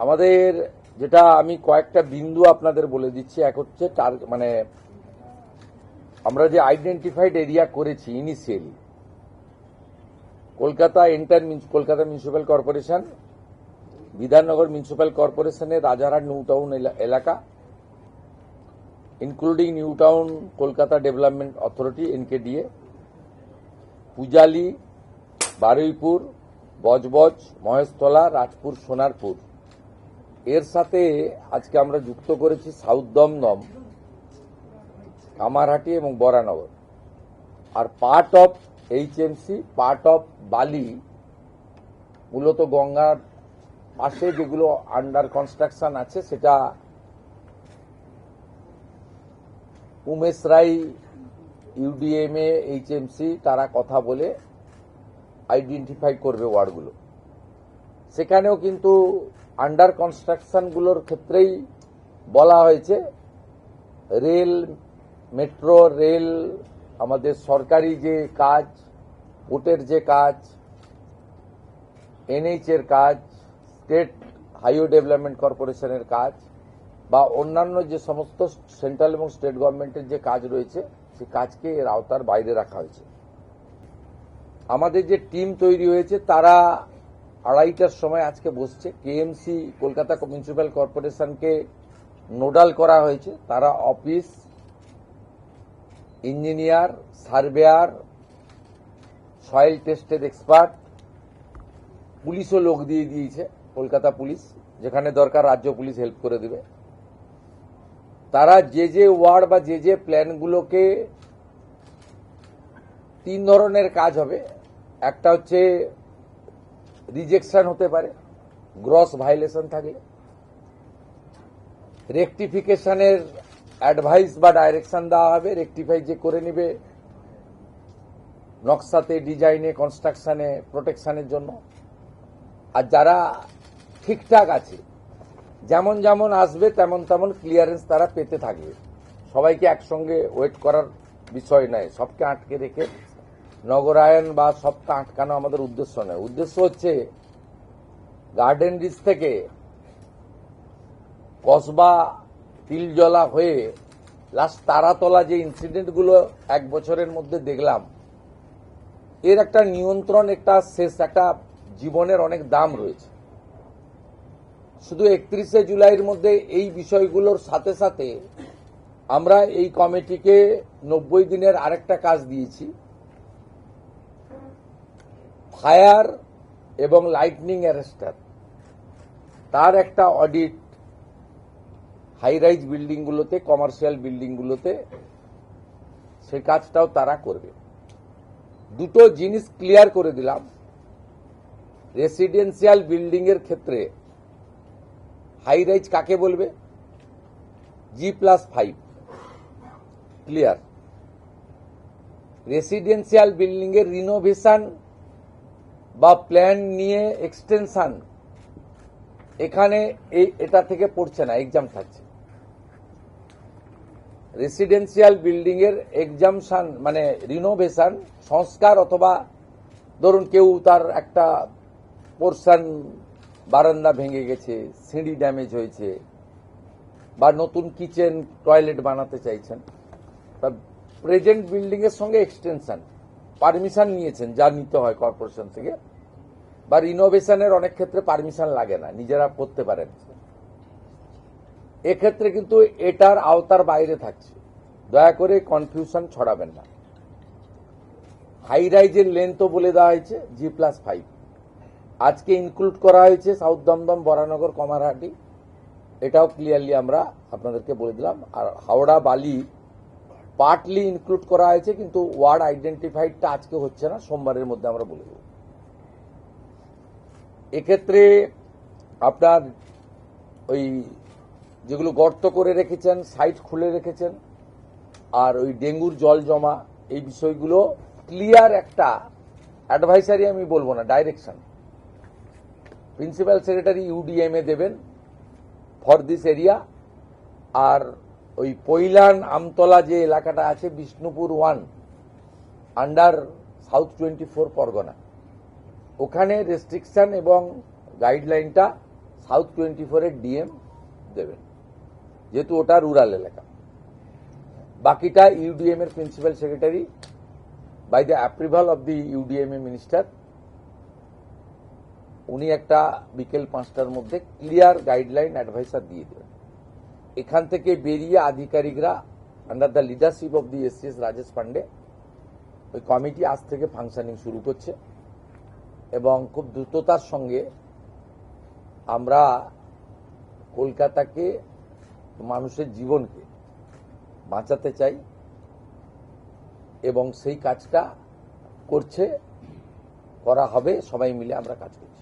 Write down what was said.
আমাদের যেটা আমি কয়েকটা বিন্দু আপনাদের বলে দিচ্ছি। এক হচ্ছে মানে আমরা যে আইডেন্টিফাইড এরিয়া করেছি initially, Kolkata Kolkata municipal corporation, Bidhannagar municipal কর্পোরেশনের রাজারহাট নিউ টাউন এলাকা, including new town Kolkata development authority NKDA, Pujali, Baruipur, Budge Budge, Maheshtala, Rajpur, Sonarpur, এর সাথে আজকে আমরা যুক্ত করেছি সাউথ দমদম, কামারহাটি এবং বরানগর। আর part of HMC, part of Bally, মূলত গঙ্গার পাশে যেগুলো আন্ডার কনস্ট্রাকশন আছে সেটা উমেশ রাই, ইউডিএমএ, এইচএমসি তারা কথা বলে আইডেন্টিফাই করবে ওয়ার্ডগুলো। সেখানেও কিন্তু আন্ডার কনস্ট্রাকশনগুলোর ক্ষেত্রেই বলা হয়েছে রেল, মেট্রো রেল, আমাদের সরকারি যে কাজ, পোর্টের যে কাজ, এনএইচ এর কাজ, স্টেট হাইওয়ে ডেভেলপমেন্ট কর্পোরেশনের কাজ বা অন্যান্য যে সমস্ত সেন্ট্রাল এবং স্টেট গভর্নমেন্টের যে কাজ রয়েছে সেই কাজকে এর আওতার বাইরে রাখা হয়েছে। আমাদের যে টিম তৈরি হয়েছে তারা 2:30টার সময় আজকে বসছে। কেএমসি কলকাতা মিউনিসিপ্যাল কর্পোরেশনকে নোডাল করা হয়েছে। তারা অফিস, ইঞ্জিনিয়ার, সার্ভেয়ার, সয়েল টেস্টের এক্সপার্ট, পুলিশও লোক দিয়ে দিয়েছে, কলকাতা পুলিশ, যেখানে দরকার রাজ্য পুলিশ হেল্প করে দেবে। তারা যে যে ওয়ার্ড বা যে যে প্ল্যানগুলোকে, 3 ধরনের কাজ হবে। একটা হচ্ছে রিজেকশন হতে পারে গ্রস ভায়োলেশন থাকলে, রেকটিফিকেশনের অ্যাডভাইস বা ডাইরেকশন দেওয়া হবে, রেকটিফাই যে করে নেবে নকশাতে, ডিজাইনে, কনস্ট্রাকশনে, প্রোটেকশনের জন্য। আর যারা ঠিকঠাক আছে, যেমন যেমন আসবে তেমন তেমন ক্লিয়ারেন্স তারা পেতে থাকবে। সবাইকে একসঙ্গে ওয়েট করার বিষয় নয়, সবকে আটকে রেখে নগরায়ন বা সবকে আটকানো আমাদের উদ্দেশ্য নয়। উদ্দেশ্য হচ্ছে গার্ডেন রিচ থেকে কসবা, তিলজলা হয়ে লাস্ট তারাতলা যে ইনসিডেন্টগুলো 1 বছরের মধ্যে দেখলাম, এর একটা নিয়ন্ত্রণ, একটা শেষ, একটা জীবনের অনেক দাম রয়েছে। শুধু 31শে জুলাইয়ের মধ্যে এই বিষয়গুলোর সাথে সাথে আমরা এই কমিটিকে 90 দিনের আরেকটা কাজ দিয়েছি, ফায়ার এবং লাইটনিং অ্যারেস্টার, তার একটা অডিট হাই রাইজ বিল্ডিংগুলোতে, কমার্শিয়াল বিল্ডিংগুলোতে, সেই কাজটাও তারা করবে। দুটো জিনিস ক্লিয়ার করে দিলাম। রেসিডেন্সিয়াল বিল্ডিং এর ক্ষেত্রে হাই রাইজ কাকে বলবে? G+5, clear. রেসিডেন্সিয়াল বিল্ডিং এর রিনোভেশন বা প্ল্যান নিয়ে এক্সটেনশন এখানে এটা থেকে পড়ছে না, এক্সাম থাকছে। রেসিডেন্সিয়াল বিল্ডিং এর এক্সামশন মানে রিনোভেশন, সংস্কার, অথবা ধরুন কেউ তার একটা পোর্শন, বারান্দা ভেঙে গেছে, সিঁড়ি ড্যামেজ হয়েছে, বা নতুন কিচেন টয়লেট বানাতে চাইছেন, তা প্রেজেন্ট বিল্ডিং এর সঙ্গে এক্সটেনশন পারমিশন নিয়েছেন, যা নিতে হয় কর্পোরেশন থেকে, বা রিনোভেশনের অনেক ক্ষেত্রে পারমিশন লাগে না, নিজেরা করতে পারেন। এক্ষেত্রে কিন্তু এটার আওতার বাইরে থাকছে, দয়া করে কনফিউশন ছড়াবেন না। হাই রাইজের লেন্থও বলে দেওয়া হয়েছে G+5, আজকে ইনক্লুড করা হয়েছে সাউথ দমদম, বরানগর, কামারহাটি, এটাও ক্লিয়ারলি আমরা আপনাদেরকে বলে দিলাম। আর হাওড়া, বালি পার্টলি ইনক্লুড করা হয়েছে, কিন্তু ওয়ার্ড আইডেন্টিফাইডটা আজকে হচ্ছে না, সোমবারের মধ্যে আমরা বলে দেব। এক্ষেত্রে আপনার ওই যেগুলো গর্ত করে রেখেছেন, সাইট খুলে রেখেছেন, আর ওই ডেঙ্গুর জল জমা, এই বিষয়গুলো ক্লিয়ার একটা অ্যাডভাইসারি, আমি বলবো না, ডাইরেকশন প্রিন্সিপাল সেক্রেটারি ইউডিএমএ দেবেন ফর দিস এরিয়া। আর ওই পৈলান, আমতলা যে এলাকাটা আছে, বিষ্ণুপুর 1 আন্ডার সাউথ 24 পরগনা, ওখানে রেস্ট্রিকশন এবং গাইডলাইনটা সাউথ 24-এর ডিএম দেবেন, যেহেতু ওটা রুরাল এলাকা। বাকিটা ইউডিএম এর principal secretary by the approval of the UDMA minister, উনি একটা বিকেল 5টার মধ্যে ক্লিয়ার গাইডলাইন অ্যাডভাইসার দিয়ে দেবেন। এখান থেকে বেরিয়ে আধিকারিকরা under the leadership of the SCS Rajesh Pandey ওই কমিটি আজ থেকে ফাংশনিং শুরু করছে এবং খুব দ্রুততার সঙ্গে আমরা কলকাতাকে, মানুষের জীবনকে বাঁচাতে চাই এবং সেই কাজটা করা হবে, সবাই মিলে আমরা কাজ করব।